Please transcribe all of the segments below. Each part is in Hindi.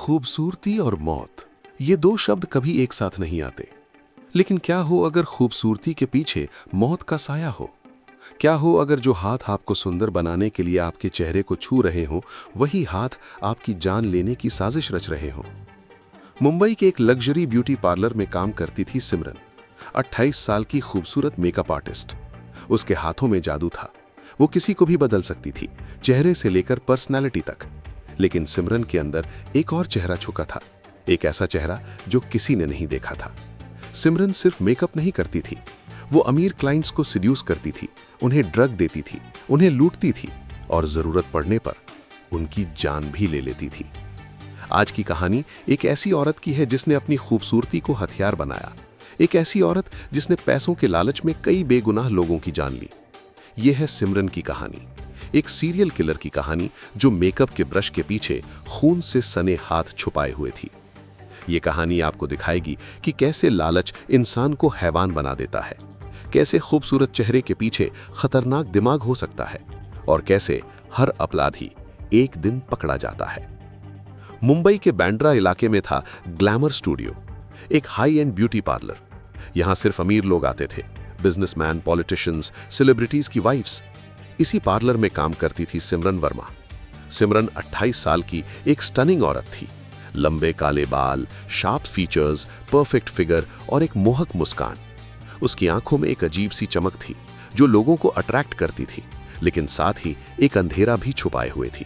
खूबसूरती और मौत, ये दो शब्द कभी एक साथ नहीं आते। लेकिन क्या हो अगर खूबसूरती के पीछे मौत का साया हो? क्या हो अगर जो हाथ आपको सुंदर बनाने के लिए आपके चेहरे को छू रहे हो, वही हाथ आपकी जान लेने की साजिश रच रहे हो? मुंबई के एक लग्जरी ब्यूटी पार्लर में काम करती थी सिमरन, 28 साल की खूबसूरत मेकअप आर्टिस्ट। उसके हाथों में जादू था। वो किसी को भी बदल सकती थी, चेहरे से लेकर पर्सनैलिटी तक। लेकिन सिमरन के अंदर एक और चेहरा छुपा था, एक ऐसा चेहरा जो किसी ने नहीं देखा था। सिमरन सिर्फ मेकअप नहीं करती थी, वो अमीर क्लाइंट्स को सिड्यूस करती थी, उन्हें ड्रग देती थी, उन्हें लूटती थी और जरूरत पड़ने पर उनकी जान भी ले लेती थी। आज की कहानी एक ऐसी औरत की है जिसने अपनी खूबसूरती को हथियार बनाया, एक ऐसी औरत जिसने पैसों के लालच में कई बेगुनाह लोगों की जान ली। यह है सिमरन की कहानी, एक सीरियल किलर की कहानी जो मेकअप के ब्रश के पीछे खून से सने हाथ छुपाए हुए थी। ये कहानी आपको दिखाएगी कि कैसे लालच इंसान को हैवान बना देता है, कैसे खूबसूरत चेहरे के पीछे खतरनाक दिमाग हो सकता है और कैसे हर अपराधी एक दिन पकड़ा जाता है। मुंबई के बांद्रा इलाके में था ग्लैमर स्टूडियो, एक हाई एंड ब्यूटी पार्लर। यहां सिर्फ अमीर लोग आते थे, बिजनेसमैन, पॉलिटिशियंस, सेलिब्रिटीज की वाइफ्स। इसी पार्लर में काम करती थी सिमरन वर्मा। सिमरन 28 साल की एक स्टनिंग औरत थी। लंबे काले बाल, शार्प फीचर्स, परफेक्ट फिगर और एक मोहक मुस्कान। उसकी आंखों में एक अजीब सी चमक थी जो लोगों को अट्रैक्ट करती थी, लेकिन साथ ही एक अंधेरा भी छुपाए हुए थी।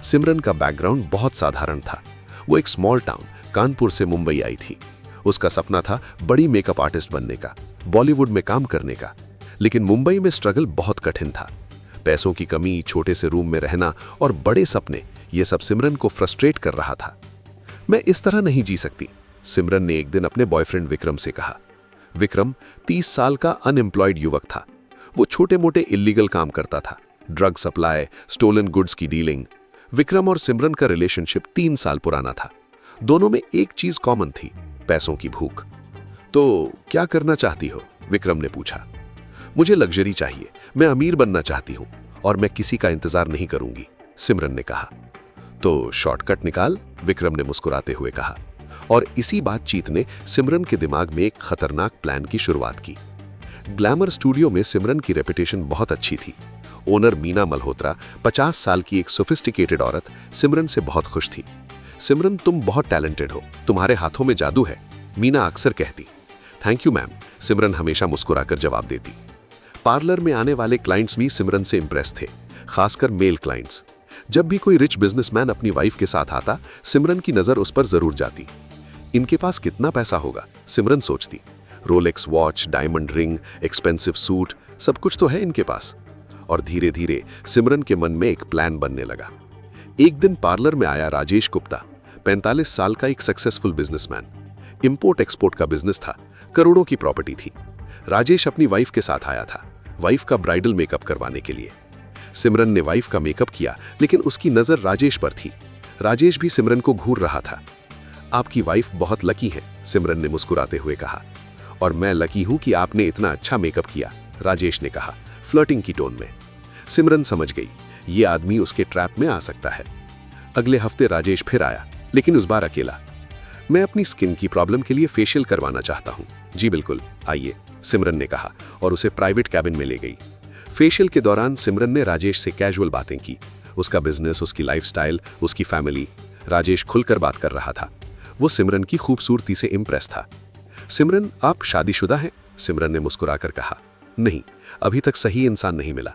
सिमरन का बैकग्राउंड बहुत साधारण था। वो एक स्मॉल टाउन कानपुर से मुंबई आई थी। उसका सपना था बड़ी मेकअप आर्टिस्ट बनने का, बॉलीवुड में काम करने का। लेकिन मुंबई में स्ट्रगल बहुत कठिन था। पैसों की कमी, छोटे से रूम में रहना और बड़े सपने, ये सब सिमरन को फ्रस्ट्रेट कर रहा था। मैं इस तरह नहीं जी सकती, सिमरन ने एक दिन अपने बॉयफ्रेंड विक्रम से कहा। विक्रम 30 साल का अनएम्प्लॉयड युवक था। वो छोटे मोटे इल्लीगल काम करता था, ड्रग सप्लाई, स्टोलन गुड्स की डीलिंग। विक्रम और सिमरन का रिलेशनशिप 3 साल पुराना था। दोनों में एक चीज कॉमन थी, पैसों की भूख। तो क्या करना चाहती हो? विक्रम ने पूछा। मुझे लग्जरी चाहिए, मैं अमीर बनना चाहती हूं और मैं किसी का इंतजार नहीं करूंगी, सिमरन ने कहा। तो शॉर्टकट निकाल, विक्रम ने मुस्कुराते हुए कहा। और इसी बातचीत ने सिमरन के दिमाग में एक खतरनाक प्लान की शुरुआत की। ग्लैमर स्टूडियो में सिमरन की रेपुटेशन बहुत अच्छी थी। ओनर मीना मल्होत्रा, 50 साल की एक सोफिस्टिकेटेड औरत, सिमरन से बहुत खुश थी। सिमरन, तुम बहुत टैलेंटेड हो, तुम्हारे हाथों में जादू है, मीना अक्सर कहती। थैंक यू मैम, सिमरन हमेशा मुस्कुराकर जवाब देती। पार्लर में आने वाले क्लाइंट्स भी सिमरन से इंप्रेस थे, खासकर मेल क्लाइंट्स। जब भी कोई रिच बिजनेसमैन अपनी वाइफ के साथ आता, सिमरन की नजर उस पर जरूर जाती। इनके पास कितना पैसा होगा, सिमरन सोचती। Rolex watch, diamond ring, expensive suit, सब कुछ तो है इनके पास। और धीरे धीरे सिमरन के मन में एक प्लान बनने लगा। एक दिन पार्लर में आया राजेश गुप्ता, 45 साल का एक सक्सेसफुल बिजनेसमैन। इंपोर्ट एक्सपोर्ट का बिजनेस था, करोड़ों की प्रॉपर्टी थी। राजेश अपनी वाइफ के साथ आया था, वाइफ का ब्राइडल मेकअप करवाने के लिए। सिमरन ने वाइफ का मेकअप किया, लेकिन उसकी नजर राजेश पर थी। राजेश भी सिमरन को घूर रहा था। आपकी वाइफ बहुत लकी है, सिमरन ने मुस्कुराते हुए कहा। और मैं लकी हूं कि आपने इतना अच्छा मेकअप किया, राजेश ने कहा, फ्लर्टिंग की टोन में। सिमरन समझ गई, ये आदमी उसके ट्रैप में आ सकता है। अगले हफ्ते राजेश फिर आया, लेकिन उस बार अकेला। मैं अपनी स्किन की प्रॉब्लम के लिए फेशियल करवाना चाहता हूं। जी बिल्कुल, आइए, सिमरन ने कहा और उसे प्राइवेट कैबिन में ले गई। फेशियल के दौरान सिमरन ने राजेश से कैजुअल बातें की, उसका बिजनेस, उसकी लाइफस्टाइल, उसकी फैमिली। राजेश खुलकर बात कर रहा था। वो सिमरन की खूबसूरती से इंप्रेस था। सिमरन, आप शादीशुदा हैं? सिमरन ने मुस्कुराकर कहा। नहीं, अभी तक सही इंसान नहीं मिला।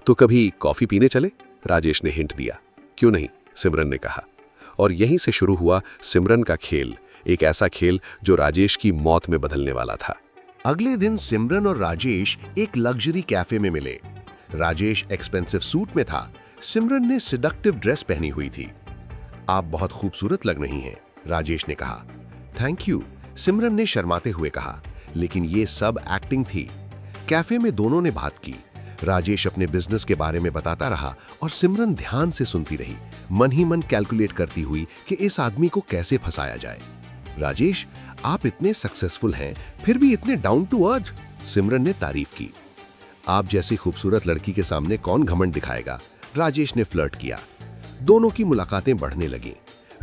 तो कभी कॉफी पीने चले? राजेश ने हिंट दिया। क्यों नहीं, सिमरन ने कहा। और यहीं से शुरू हुआ सिमरन का खेल, एक ऐसा खेल जो राजेश की मौत में बदलने वाला था। अगले दिन सिमरन और राजेश एक लग्जरी कैफे में मिले। राजेश एक्सपेंसिव सूट में था, सिमरन ने सिडक्टिव ड्रेस पहनी हुई थी। आप बहुत खूबसूरत लग रही हैं, राजेश ने कहा। थैंक यू, सिमरन ने शर्माते हुए कहा, लेकिन ये सब एक्टिंग थी। कैफे में दोनों ने बात की। राजेश अपने बिजनेस के बारे में बताता रहा और सिमरन ध्यान से सुनती रही, मन ही मन कैलकुलेट करती हुई कि इस आदमी को कैसे फंसाया जाए। राजेश, आप इतने सक्सेसफुल हैं, फिर भी इतने डाउन टू अर्थ, सिमरन ने तारीफ की। आप जैसी खूबसूरत लड़की के सामने कौन घमंड दिखाएगा, राजेश ने फ्लर्ट किया। दोनों की मुलाकातें बढ़ने लगीं।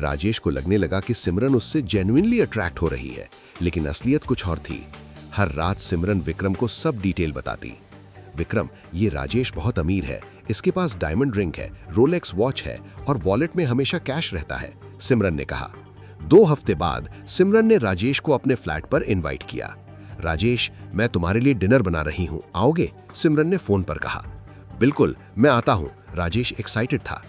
राजेश को लगने लगा कि सिमरन उससे जेन्युइनली अट्रैक्ट हो रही है, लेकिन असलियत कुछ और थी। हर रात सिमरन विक्रम को सब डिटेल बताती। विक्रम, ये राजेश बहुत अमीर है, इसके पास डायमंड रिंग है, रोलेक्स वॉच है और वॉलेट में हमेशा कैश रहता है, सिमरन ने कहा। 2 हफ्ते बाद सिमरन ने राजेश को अपने फ्लैट पर इनवाइट किया। राजेश, मैं तुम्हारे लिए डिनर बना रही हूँ, आओगे? सिमरन ने फोन पर कहा। बिल्कुल, मैं आता हूँ, राजेश एक्साइटेड था।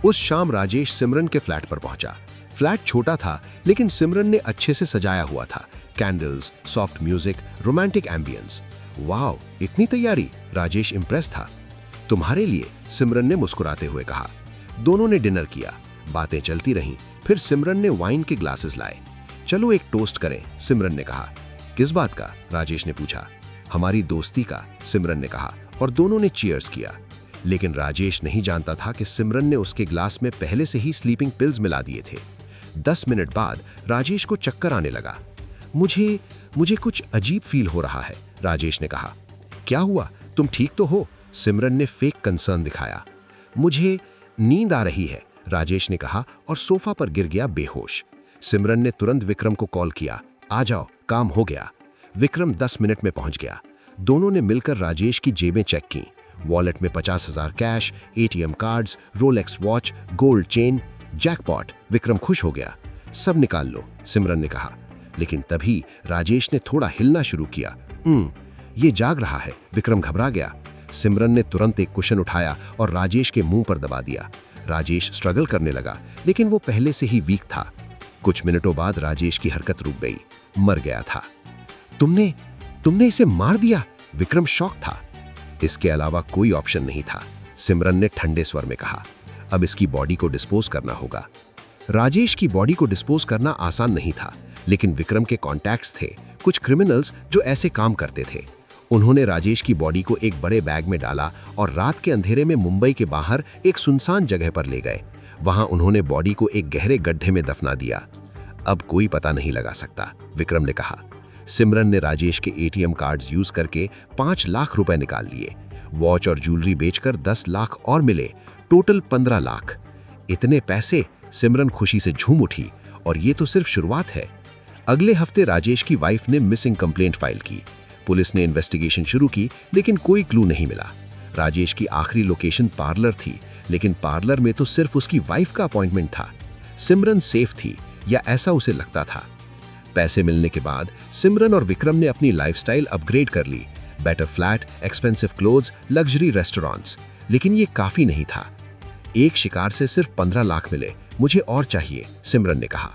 उस शाम राजेश सिमरन के फ्लैट पर पहुंचा। फ्लैट छोटा था, लेकिन सिमरन ने अच्छे से सजाया हुआ था। Candles, soft music, romantic ambience. Wow, इतनी तैयारी! राजेश इंप्रेस था। तुम्हारे लिए, सिमरन ने मुस्कुराते हुए कहा। दोनों ने डिनर किया, बातें चलती रहीं। फिर सिमरन ने वाइन के ग्लासेस लाए। चलो एक टोस्ट करें, सिमरन ने कहा। किस बात का? राजेश ने पूछा। हमारी दोस्ती का, सिमरन ने कहा, और दोनों ने चीयर्स किया। लेकिन राजेश नहीं जानता था कि सिमरन ने उसके ग्लास में पहले से ही स्लीपिंग पिल्स मिला दिए थे। 10 मिनट बाद राजेश को चक्कर आने लगा। मुझे कुछ अजीब फील हो रहा है, राजेश ने कहा। क्या हुआ? तुम ठीक तो हो? सिमरन ने फेक कंसर्न दिखाया। मुझे नींद आ रही है, राजेश ने कहा और सोफा पर गिर गया बेहोश। सिमरन ने तुरंत विक्रम को कॉल किया। आ जाओ, काम हो गया। विक्रम 10 मिनट में पहुंच गया। दोनों ने मिलकर राजेश की जेबें चेक की। वॉलेट में 50,000 cash, ATM cards, Rolex watch, gold chain. Jackpot, Vikram खुश हो गया। सब निकाल लो, सिमरन ने कहा। लेकिन तभी राजेश ने थोड़ा हिलना शुरू किया। ये जाग रहा है, विक्रम घबरा गया। सिमरन ने तुरंत एक कुशन उठाया और राजेश के मुंह पर दबा दिया। राजेश स्ट्रगल करने लगा, लेकिन वो पहले से ही वीक था। कुछ मिनटों बाद राजेश की हरकत रुक गई। मर गया था। तुमने इसे मार दिया? विक्रम शॉक था। इसके अलावा कोई ऑप्शन नहीं था, सिमरन ने ठंडे स्वर में कहा। अब इसकी बॉडी को डिस्पोज करना होगा। राजेश की बॉडी को डिस्पोज करना आसान नहीं था, लेकिन विक्रम के कॉन्टैक्ट्स थे, कुछ क्रिमिनल्स जो ऐसे काम करते थे। उन्होंने राजेश की बॉडी को एक बड़े बैग में डाला और रात के अंधेरे में मुंबई के बाहर एक सुनसान जगह पर ले गए। वहां उन्होंने बॉडी को एक गहरे गड्ढे में दफना दिया। अब कोई पता नहीं लगा सकता, विक्रम ने कहा। सिमरन ने राजेश के ATM कार्ड्स यूज करके 5 लाख रुपए निकाल लिए। वॉच और ज्वेलरी बेचकर 10 लाख और मिले, टोटल 15 लाख। इतने पैसे! सिमरन खुशी से झूम उठी। और ये तो सिर्फ शुरुआत है। अगले हफ्ते राजेश की वाइफ ने मिसिंग कंप्लेंट फाइल की। पुलिस ने इन्वेस्टिगेशन शुरू की, लेकिन कोई क्लू नहीं मिला। राजेश की आखिरी लोकेशन पार्लर थी, लेकिन पार्लर में तो सिर्फ उसकी वाइफ का अपॉइंटमेंट था। सिमरन सेफ थी, या ऐसा उसे लगता था। पैसे मिलने के बाद सिमरन और विक्रम ने अपनी लाइफस्टाइल अपग्रेड कर ली। Better flat, expensive clothes, luxury restaurants. लेकिन ये काफी नहीं था। एक शिकार से सिर्फ 15 लाख मिले, मुझे और चाहिए, सिमरन ने कहा।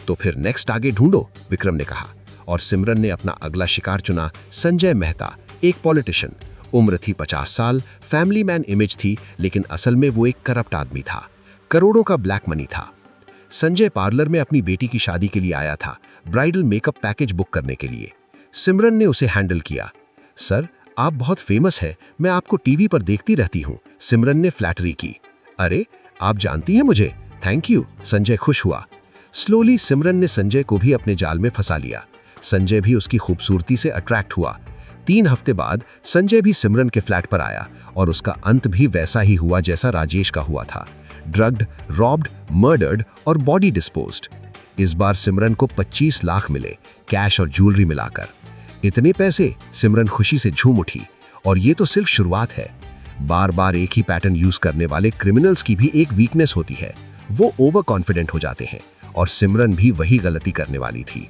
तो फिर नेक्स्ट आगे ढूंढो, विक्रम ने कहा। और सिमरन ने अपना अगला शिकार चुना, संजय मेहता, एक पॉलिटिशियन। उम्र थी 50 साल, फैमिली मैन इमेज थी, लेकिन असल में वो एक करप्ट आदमी था। करोड़ों का ब्लैक मनी था। संजय पार्लर में अपनी बेटी की शादी के लिए आया था, ब्राइडल मेकअप पैकेज बुक करने के लिए। सिमरन ने उसे हैंडल किया। सर, आप बहुत फेमस हैं, मैं आपको टीवी पर देखती रहती हूँ, सिमरन ने फ्लैटरी की। अरे, आप जानती हैं मुझे? थैंक यू, संजय खुश हुआ। स्लोली सिमरन ने संजय को भी अपने जाल में फंसा लिया। संजय भी उसकी खूबसूरती से अट्रैक्ट हुआ। 3 हफ्ते बाद संजय भी सिमरन के फ्लैट पर आया और उसका अंत भी वैसा ही हुआ जैसा राजेश का हुआ था। ड्रग्ड, रॉब्ड, मर्डर्ड और बॉडी डिस्पोज्ड। इस बार सिमरन को 25 लाख मिले, कैश और ज्वेलरी मिलाकर। इतने पैसे! सिमरन खुशी से झूम उठी। और ये तो सिर्फ शुरुआत है। बार बार एक ही पैटर्न यूज करने वाले क्रिमिनल्स की भी एक वीकनेस होती है, वो ओवर कॉन्फिडेंट हो जाते हैं। और सिमरन भी वही गलती करने वाली थी।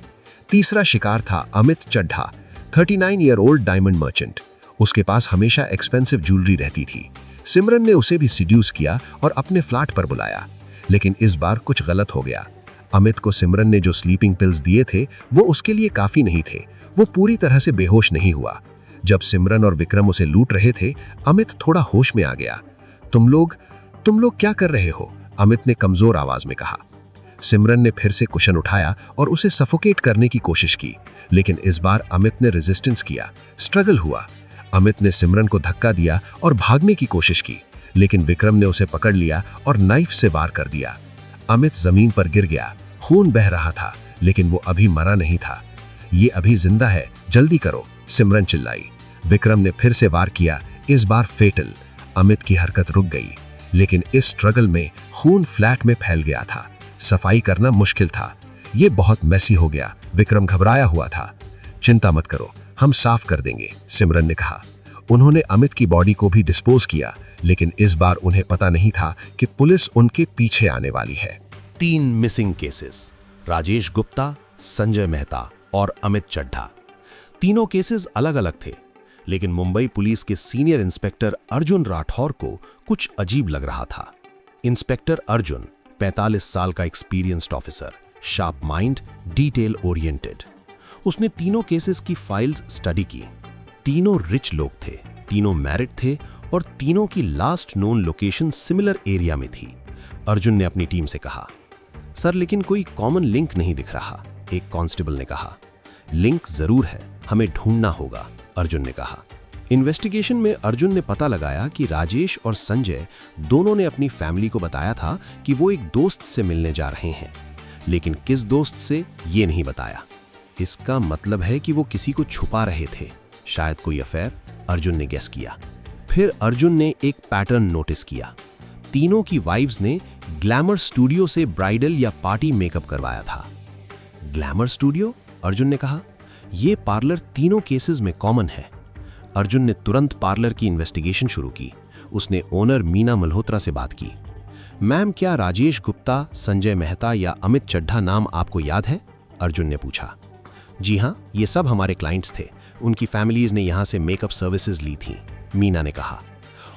तीसरा शिकार था Amit Chadha, 39 year old diamond merchant. उसके पास हमेशा एक्सपेंसिव ज्वेलरी रहती थी। सिमरन ने उसे भी सिड्यूस किया और अपने फ्लैट पर बुलाया। लेकिन इस बार कुछ गलत हो गया। अमित को सिमरन ने जो स्लीपिंग पिल्स दिए थे वो उसके लिए काफी नहीं थे। वो पूरी तरह से बेहोश नहीं हुआ। जब सिमरन और विक्रम उसे लूट रहे थे, अमित थोड़ा होश में आ गया। तुम लोग क्या कर रहे हो? अमित ने कमजोर आवाज में कहा। सिमरन ने फिर से कुशन उठाया और उसे सफोकेट करने की कोशिश की, लेकिन इस बार अमित ने रेजिस्टेंस किया। स्ट्रगल हुआ। अमित ने सिमरन को धक्का दिया और भागने की कोशिश की, लेकिन विक्रम ने उसे पकड़ लिया और नाइफ से वार कर दिया। अमित जमीन पर गिर गया। खून बह रहा था, लेकिन वो अभी मरा नहीं था। ये अभी जिंदा है, जल्दी करो, सिमरन चिल्लाई। विक्रम ने फिर से वार किया, इस बार फेटल। अमित की हरकत रुक गई, लेकिन इस स्ट्रगल में खून फ्लैट में फैल गया था। सफाई करना मुश्किल था। ये बहुत मैसी हो गया। विक्रम घबराया हुआ था। चिंता मत करो, हम साफ कर देंगे, सिमरन ने कहा। उन्होंने अमित की बॉडी को भी डिस्पोज किया, लेकिन इस बार उन्हें पता नहीं था कि पुलिस उनके पीछे आने वाली है। 3 मिसिंग केसेस, राजेश गुप्ता, संजय मेहता और अमित चड्ढा। तीनों केसेस अलग अलग थे, लेकिन मुंबई पुलिस के सीनियर इंस्पेक्टर अर्जुन राठौर को कुछ अजीब लग रहा था। इंस्पेक्टर अर्जुन 45 साल का experienced officer, sharp mind, detail oriented. उसने तीनों केसेस की फाइल्स स्टडी की। तीनों रिच लोग थे, तीनों मैरिड थे और तीनों की last known location similar area में थी। अर्जुन ने अपनी टीम से कहा, सर लेकिन कोई कॉमन लिंक नहीं दिख रहा। एक कांस्टेबल ने कहा, लिंक जरूर है, हमें ढूंढना होगा, अर्जुन ने कहा। इन्वेस्टिगेशन में अर्जुन ने पता लगाया कि राजेश और संजय दोनों ने अपनी फैमिली को बताया था कि वो एक दोस्त से मिलने जा रहे हैं, लेकिन किस दोस्त से ये नहीं बताया। इसका मतलब है कि वो किसी को छुपा रहे थे, शायद कोई अफेयर, अर्जुन ने गेस किया। फिर अर्जुन ने एक पैटर्न नोटिस किया। तीनों की वाइफ्स ने ग्लैमर स्टूडियो से ब्राइडल या पार्टी मेकअप करवाया था। ग्लैमर स्टूडियो, अर्जुन ने कहा, यह पार्लर तीनों केसेस में कॉमन है। अर्जुन ने तुरंत पार्लर की इन्वेस्टिगेशन शुरू की। उसने ओनर मीना मल्होत्रा से बात की। मैम, क्या राजेश गुप्ता, संजय मेहता या अमित चड्ढा नाम आपको याद है? अर्जुन ने पूछा। जी हाँ, ये सब हमारे क्लाइंट्स थे। उनकी फैमिलीज ने यहाँ से मेकअप सर्विसेज ली थी, मीना ने कहा।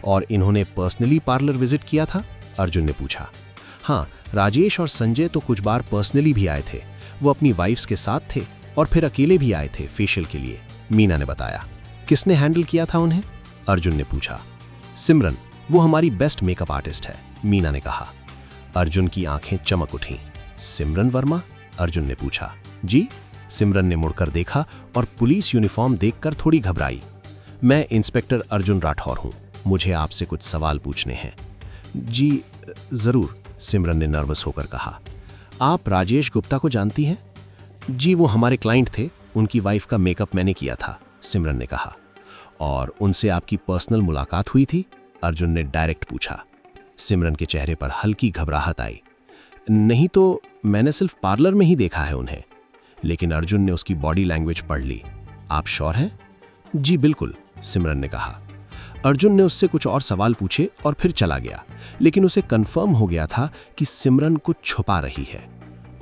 और इन्होंने पर्सनली पार्लर विजिट किया था? अर्जुन ने पूछा। हाँ, राजेश और संजय तो कुछ बार पर्सनली भी आए थे। वो अपनी वाइफ्स के साथ थे और फिर अकेले भी आए थे फेशियल के लिए, मीना ने बताया। किसने हैंडल किया था उन्हें? अर्जुन ने पूछा। सिमरन, वो हमारी बेस्ट मेकअप आर्टिस्ट है, मीना ने कहा। अर्जुन की आंखें चमक उठीं। सिमरन वर्मा? अर्जुन ने पूछा। जी, सिमरन ने मुड़कर देखा और पुलिस यूनिफॉर्म देखकर थोड़ी घबराई। मैं इंस्पेक्टर अर्जुन राठौर हूं, मुझे आपसे कुछ सवाल पूछने हैं। जी जरूर, सिमरन ने नर्वस होकर कहा। आप राजेश गुप्ता को जानती हैं? जी, वो हमारे क्लाइंट थे, उनकी वाइफ का मेकअप मैंने किया था, सिमरन ने कहा। और उनसे आपकी पर्सनल मुलाकात हुई थी? अर्जुन ने डायरेक्ट पूछा। सिमरन के चेहरे पर हल्की घबराहट आई। नहीं तो मैंने सिर्फ पार्लर में ही देखा है उन्हें। लेकिन अर्जुन ने उसकी बॉडी लैंग्वेज पढ़ ली। आप श्योर हैं? जी बिल्कुल, सिमरन ने कहा। अर्जुन ने उससे कुछ और सवाल पूछे और फिर चला गया, लेकिन उसे कंफर्म हो गया था कि सिमरन कुछ छुपा रही है।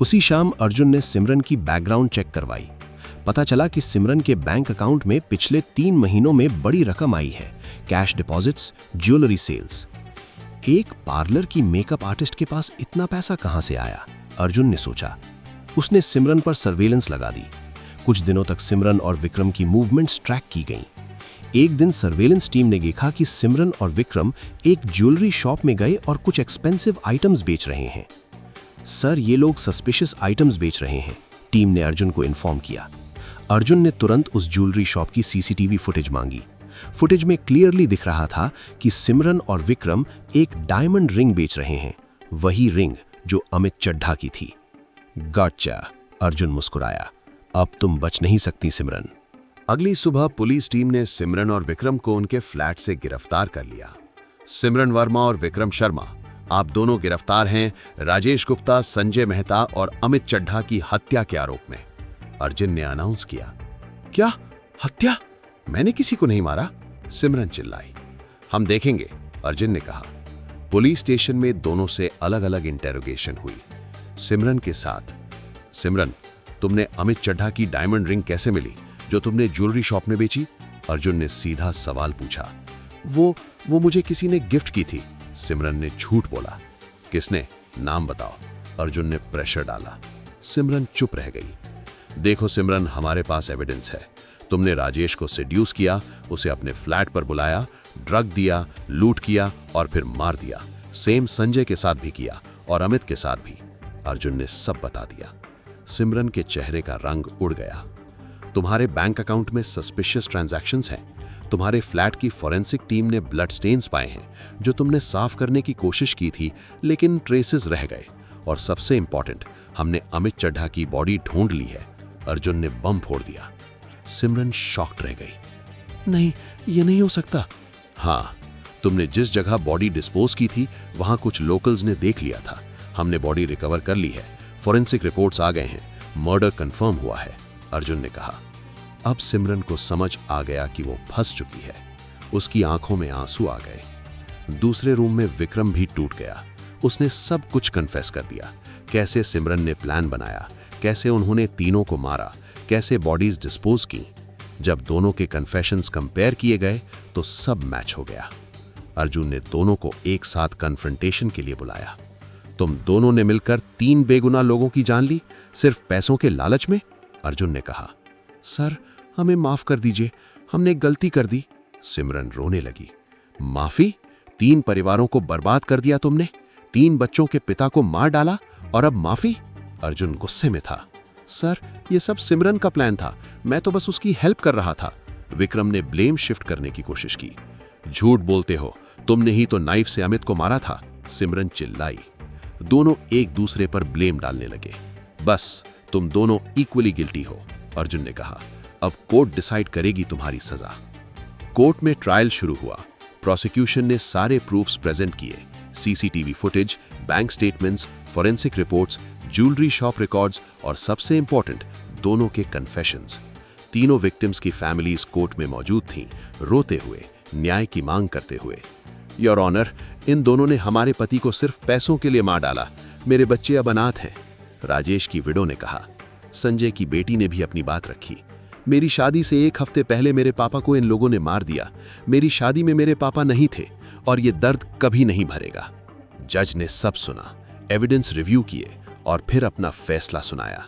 उसी शाम अर्जुन ने सिमरन की बैकग्राउंड चेक करवाई। पता चला कि सिमरन के बैंक अकाउंट में पिछले 3 महीनों में बड़ी रकम आई है, कैश डिपॉजिट्स, ज्वेलरी सेल्स। एक पार्लर की मेकअप आर्टिस्ट के पास इतना पैसा कहां से आया? अर्जुन ने सोचा। उसने सिमरन पर सर्वेलेंस लगा दी। कुछ दिनों तक सिमरन और विक्रम की मूवमेंट्स ट्रैक की गईं। एक दिन सर्वेलेंस टीम ने देखा कि सिमरन और विक्रम एक ज्वेलरी शॉप में गए और कुछ एक्सपेंसिव आइटम्स बेच रहे हैं। सर, ये लोग सस्पिशियस आइटम्स बेच रहे हैं, टीम ने अर्जुन को इन्फॉर्म किया। अर्जुन ने तुरंत उस ज्वेलरी शॉप की सीसीटीवी फुटेज मांगी। फुटेज में क्लियरली दिख रहा था कि सिमरन और विक्रम एक डायमंड रिंग बेच रहे हैं, वही रिंग जो अमित चड्ढा की थी। गॉटचा, अर्जुन मुस्कुराया। अब तुम बच नहीं सकती सिमरन। अगली सुबह पुलिस टीम ने सिमरन और विक्रम को उनके फ्लैट से गिरफ्तार कर लिया। सिमरन वर्मा और विक्रम शर्मा, आप दोनों गिरफ्तार हैं राजेश गुप्ता, संजय मेहता और अमित चड्ढा की हत्या के आरोप में, अर्जुन ने अनाउंस किया। क्या हत्या? मैंने किसी को नहीं मारा, सिमरन चिल्लाई। हम देखेंगे, अर्जुन ने कहा। पुलिस स्टेशन में दोनों से अलग अलग इंटेरोगेशन हुई। सिमरन के साथ, सिमरन, तुमने अमित चड्ढा की डायमंड रिंग कैसे मिली जो तुमने ज्वेलरी शॉप में बेची? अर्जुन ने सीधा सवाल पूछा। वो मुझे किसी ने गिफ्ट की थी, सिमरन ने झूठ बोला। किसने? नाम बताओ, अर्जुन ने प्रेशर डाला। सिमरन चुप रह गई। देखो सिमरन, हमारे पास एविडेंस है। तुमने राजेश को सेड्यूस किया, उसे अपने फ्लैट पर बुलाया, ड्रग दिया, लूट किया और फिर मार दिया। सेम संजय के साथ भी किया और अमित के साथ भी। अर्जुन ने सब बता दिया। सिमरन के चेहरे का रंग उड़ गया। तुम्हारे बैंक अकाउंट में सस्पिशियस ट्रांजैक्शंस हैं। तुम्हारे फ्लैट की फॉरेंसिक टीम ने ब्लड स्टेन्स पाए हैं जो तुमने साफ करने की कोशिश की थी, लेकिन ट्रेसेस रह गए। और सबसे इंपॉर्टेंट, हमने अमित चड्ढा की बॉडी ढूंढ ली है। अर्जुन ने बम फोड़ दिया। सिमरन शॉक्ड रह गई। नहीं, ये नहीं हो सकता। हाँ, तुमने जिस जगह बॉडी डिस्पोज की थी वहां कुछ लोकल्स ने देख लिया था। हमने बॉडी रिकवर कर ली है, फॉरेंसिक रिपोर्ट्स आ गए हैं, मर्डर कंफर्म हुआ है, अर्जुन ने कहा। अब सिमरन को समझ आ गया कि वो फंस चुकी है। उसकी आंखों में आंसू आ गए। दूसरे रूम में विक्रम भी टूट गया। उसने सब कुछ कन्फेस कर दिया, कैसे सिमरन ने प्लान बनाया, कैसे उन्होंने तीनों को मारा, कैसे बॉडीज डिस्पोज की। जब दोनों के कन्फेशंस कंपेयर किए गए तो सब मैच हो गया। अर्जुन ने दोनों को एक साथ कन्फ्रंटेशन के लिए बुलाया। तुम दोनों ने मिलकर 3 बेगुनाह लोगों की जान ली, सिर्फ पैसों के लालच में? अर्जुन ने कहा। सर, हमें माफ कर दीजिए, हमने गलती कर दी। सिमरन रोने लगी। माफी? 3 परिवारों को बर्बाद कर दिया तुमने, 3 बच्चों के पिता को मार डाला और अब माफी? अर्जुन गुस्से में था। सर, ये सब सिमरन का प्लान था, मैं तो बस उसकी हेल्प कर रहा था। विक्रम ने ब्लेम शिफ्ट करने की कोशिश की। झूठ बोलते हो, तुमने ही तो नाइफ से अमित को मारा था, सिमरन चिल्लाई। दोनों एक दूसरे पर ब्लेम डालने लगे। बस, तुम दोनों इक्वली गिल्टी हो, अर्जुन ने कहा। अब कोर्ट डिसाइड करेगी तुम्हारी सजा। कोर्ट में ट्रायल शुरू हुआ। प्रोसिक्यूशन ने सारे प्रूफ्स प्रेजेंट किए, CCTV footage, bank statements, forensic reports, jewellery shop records और सबसे इंपॉर्टेंट, दोनों के कन्फेशंस। तीनों विक्टिम्स की फैमिलीज कोर्ट में मौजूद थीं, रोते हुए, न्याय की मांग करते हुए। योर ऑनर, इन दोनों ने हमारे पति को सिर्फ पैसों के लिए मार डाला, मेरे बच्चे अब अनाथ हैं, राजेश की विडो ने कहा। संजय की बेटी ने भी अपनी बात रखी। मेरी शादी से 1 हफ्ते पहले मेरे पापा को इन लोगों ने मार दिया। मेरी शादी में मेरे पापा नहीं थे और ये दर्द कभी नहीं भरेगा। जज ने सब सुना, एविडेंस रिव्यू किए और फिर अपना फैसला सुनाया।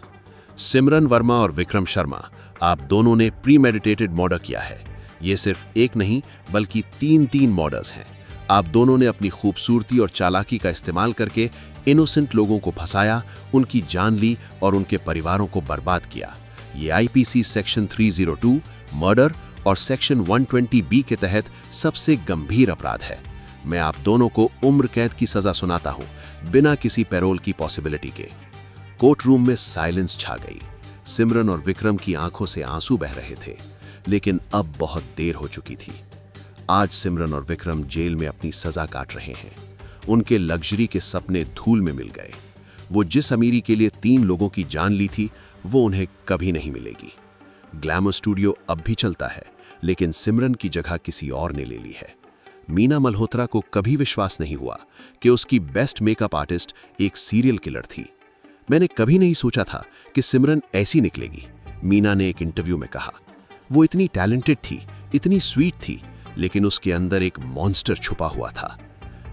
सिमरन वर्मा और विक्रम शर्मा, आप दोनों ने प्रीमेडिटेटेड मर्डर किया है। ये सिर्फ एक नहीं बल्कि 3 मर्डर्स हैं। आप दोनों ने अपनी खूबसूरती और चालाकी का इस्तेमाल करके इनोसेंट लोगों को फंसाया, उनकी जान ली और उनके परिवारों को बर्बाद किया। ये आईपीसी सेक्शन 302 मर्डर और सेक्शन 120B के तहत सबसे गंभीर अपराध है। मैं आप दोनों को उम्र कैद की सजा सुनाता हूं, बिना किसी पैरोल की पॉसिबिलिटी के। कोर्ट रूम में साइलेंस छा गई। सिमरन और विक्रम की आंखों से आंसू बह रहे थे, लेकिन अब बहुत देर हो चुकी थी। आज सिमरन और विक्रम जेल में अपनी सजा काट रहे हैं। उनके लग्जरी के सपने धूल में मिल गए। वो जिस अमीरी के लिए 3 लोगों की जान ली थी, वो उन्हें कभी नहीं मिलेगी। ग्लैमर स्टूडियो अब भी चलता है, लेकिन सिमरन की जगह किसी और ने ले ली है। मीना मल्होत्रा को कभी विश्वास नहीं हुआ कि उसकी बेस्ट मेकअप आर्टिस्ट एक सीरियल किलर थी। मैंने कभी नहीं सोचा था कि सिमरन ऐसी निकलेगी, मीना ने एक इंटरव्यू में कहा। वो इतनी टैलेंटेड थी, इतनी स्वीट थी, लेकिन उसके अंदर एक मॉन्स्टर छुपा हुआ था।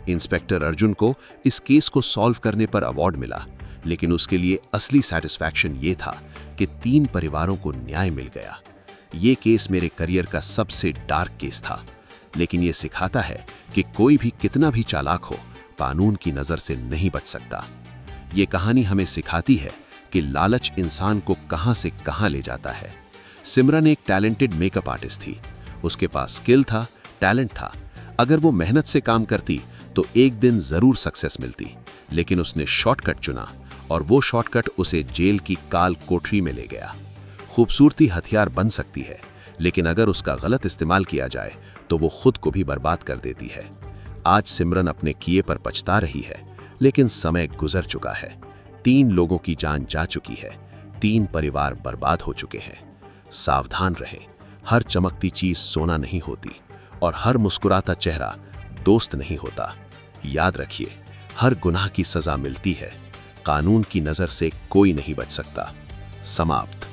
इंस्पेक्टर अर्जुन को इस केस को सॉल्व करने पर अवार्ड मिला, लेकिन उसके लिए असली सैटिस्फैक्शन ये था कि 3 परिवारों को न्याय मिल गया। ये केस मेरे करियर का सबसे डार्क केस था, लेकिन ये सिखाता है कि कोई भी कितना भी चालाक हो, कानून की नज़र से नहीं बच सकता। ये कहानी हमें सिखाती है कि लालच इंसान को कहां से कहां ले जाता है। सिमरन एक टैलेंटेड मेकअप आर्टिस्ट थी। उसके पास स्किल था, टैलेंट था। अगर वो मेहनत से काम करती तो एक दिन जरूर सक्सेस मिलती, लेकिन उसने शॉर्टकट चुना और वो शॉर्टकट उसे जेल की काल कोठरी में ले गया। खूबसूरती हथियार बन सकती है, लेकिन अगर उसका गलत इस्तेमाल किया जाए तो वो खुद को भी बर्बाद कर देती है। आज सिमरन अपने किए पर पछता रही है, लेकिन समय गुजर चुका है। 3 लोगों की जान जा चुकी है, 3 परिवार बर्बाद हो चुके हैं। सावधान रहें, हर चमकती चीज सोना नहीं होती और हर मुस्कुराता चेहरा दोस्त नहीं होता। याद रखिए, हर गुनाह की सजा मिलती है, कानून की नजर से कोई नहीं बच सकता। समाप्त।